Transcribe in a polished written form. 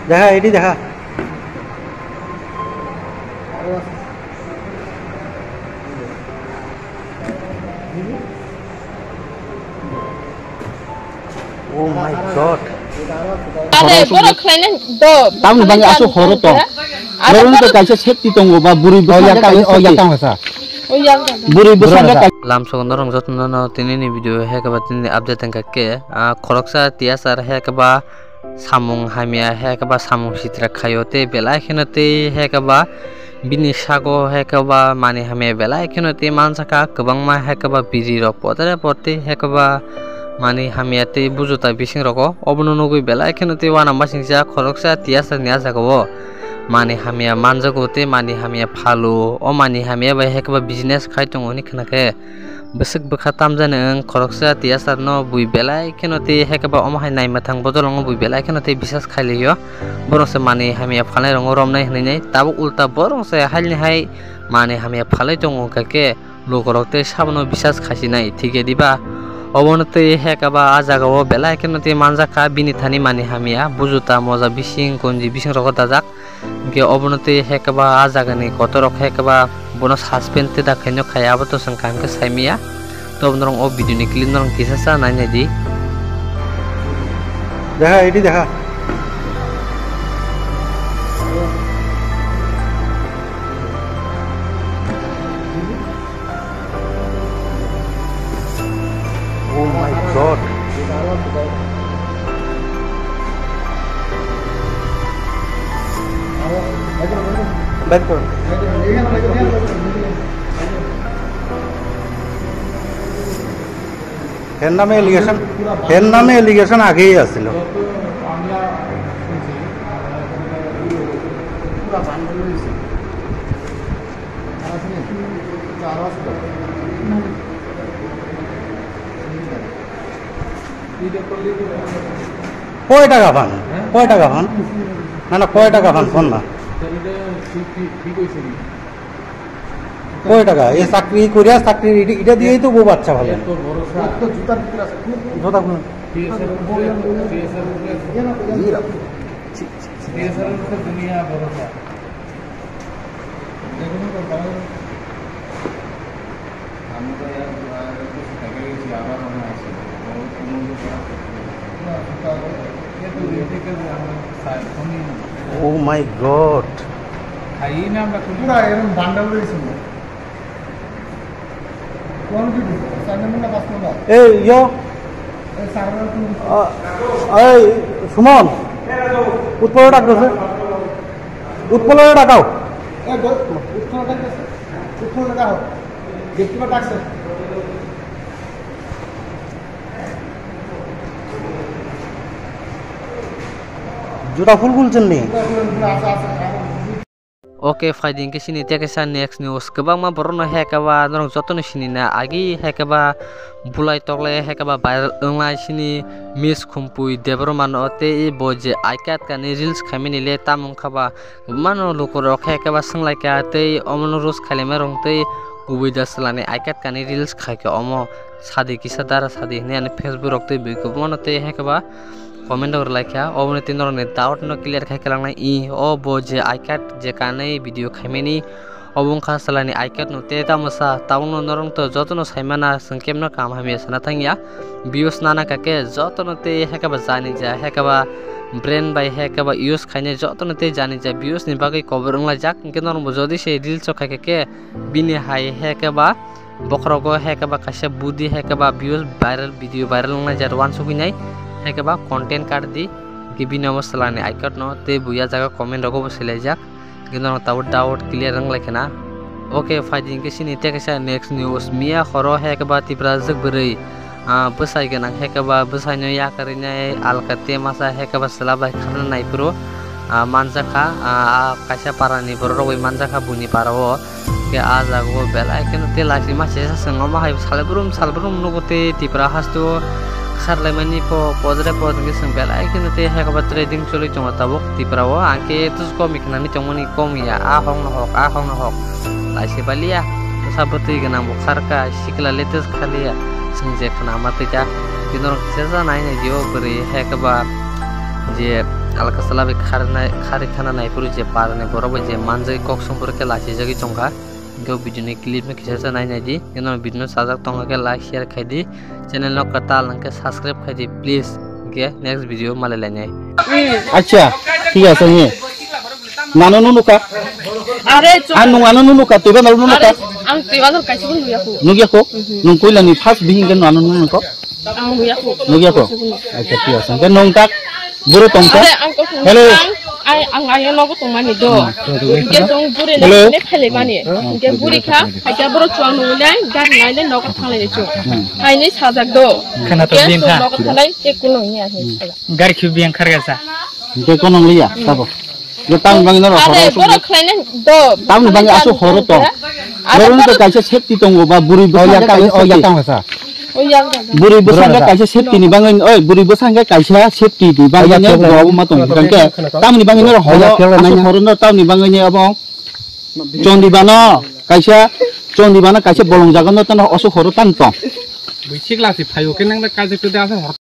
দেখা এটি দেখা Oh my god. Ada borok kayaknya do. Tamu banyak asuh horor toh. Horor itu kaisa safety tunggu ba buri besar oh ya tang masa. Oh yang Buri besar ka. Lam sogondor rong jotno no tinini video he ka ba tinini update ka ke khoroksa tiasar he ka ba samung hamia he ka ba samung sitra khayote belai khenote he ka ba bini sago he ka ba mani hamia belai khenote mansaka kwbangma he ka ba biri rok potare potte he ka ba mani hamiate bujuta bising roko obono nugui belai khenote wana masingja khoroksa tiasar nia jago mani hamia manjagote mani hamia phalu o mani hamia bai he ka ba business khaitongo ni khnake besek bekhatam jane khoroksa tiasar no bui belai khenote he ka ba omhai nai mathang bodolong bui belai khenote bisas khailiyo borose mani hamia phalai rong romnai hnai tabo ulta borong se halni hai mani hamia phalai tongo kake lokorokte sabno bisas khasinai thike diba obonate he ka ba ajagao belai khenote manjaka bini thani mani hamia bujuta moja bising konji bising roko dajak ke obonate he ka ba ajagani kotorok he ka ba bono suspend te da khaino khaya ba to sangkam ke saimia to obnorong o video ni clip norong kisasa nanya di দেখা এটি দেখা Oh my god. बैठ करो এর নামে allegation আগেই আসছিল কয় টাকা পান না না কয় টাকা পান ফোন না কয় টাকা এই চাকরি করিয়া চাকরি এটা দিয়েই তো বউ বাচ্চা ভালো Oh my god. খাইনি আমরা পুরো এরকম বান্ডাল রয়েছে কোন ভিডিও সামনে পাস না এই ইয়ো এই সার্ভার এই সুমন উৎপল ডাকছে উৎপল ডাকাও এই উৎপল ডাকছে উৎপল ডাকাও গেটকিপার ডাকছে জুতা ফুল খুলছেন নি Oke fighting ke sini tiak kesan next news kebang ma borono hekaba norong jotono sini na agi hekaba bulai tokle hekaba viral onglai sini miss khumpui debro mano te e boje aikat kani reels khamini le tamung khaba mano lokoro hekaba sanglai ka te omono rus khaleme rong te ubida salane aikat kani reels khaike omo sadi kisa dara sadi ne ane facebook rok te biko mono te hekaba comment or like ya obone tinor ne doubt no clear khai kalang na I o boje icat je kanai video khaimeni obong kha salani icat no te ta masa tauno norong to jotono saimana sangkem no kam hamia sana thangya views nana kake jotono te hekaba jani ja hekaba brain by hekaba use khaine jotono te jani ja views ni bagai cover ngla jak kenor jodi se reels o khake ke bini hai hekaba bokrogo hekaba kasha budi hekaba views viral video viral ngla jar wan suginai hekaba content card di gibina masalane icon no te buya jaga comment rogo bosile jak gino taw doubt clear rang lekena okay fighting ke sini te kesa next news mia khoro hekaba tipra jek berei besai genang hekaba besai no ya karine alkate masa hekaba selabai khana nai pro manjaka kaisa parani boroi manjaka buni parawo ke ajago belai ken te lasi ma sesa sangoma hai salbrum nugote tipra hasto sarlai mani po podre podge sang belai ken te hekaba trading choli chonga tabok tiprawo anke tus ko miknani chongmani komia a hong no hok lasi balia sabati genang bukharka sikla letes khalia singje khana matita kinor sesa nai ne dio bari hekaba je alkasala be khari thana nai puru je parne borobo je manjai kok somporke lachi jagi chongka go video ni clip me kisa nai nai di eno video sajak tonga ke like share khai di channel no katal nang ke subscribe khai di please ke next video malai nai আচ্ছা ঠিক আছে নি নানো নুনুকা Are anu anu nunuka tuba nalu nunuka ang tiwador kaisi pun buyaku. nugiako nung koilani first bihingan anu nunuka Ang buyaku. nugiako acha ঠিক আছে ke nongtak buru tongka Are ang ko Hello. ang ayo logo tong mani do. Ke tong buri Hello. ne phele mani. Ke buri kha haja boro chuang nu lai gar nai le logo thang le chu. Ai ni sajak do. Khana to bien kha. Logo thalai ke kuno ni a ni. Gar khiu biang khar gasa. ke konong liya sabo yo tang bangin ro Are boro khlaina do. tang bangin asu horo to boro to kaisa safety tongo ba buri yakang hasa O yang da. buri besanga kaisa safety ni bangin oi buri besanga kaisa safety di bangin go ma tong bangke tam ni bangin ro horo asu horo no tam ni bangin abong chondi bana kaisa bolong jagan no tan asu horo tan to Bisik lah si phayu ke nang da kaje kuda asa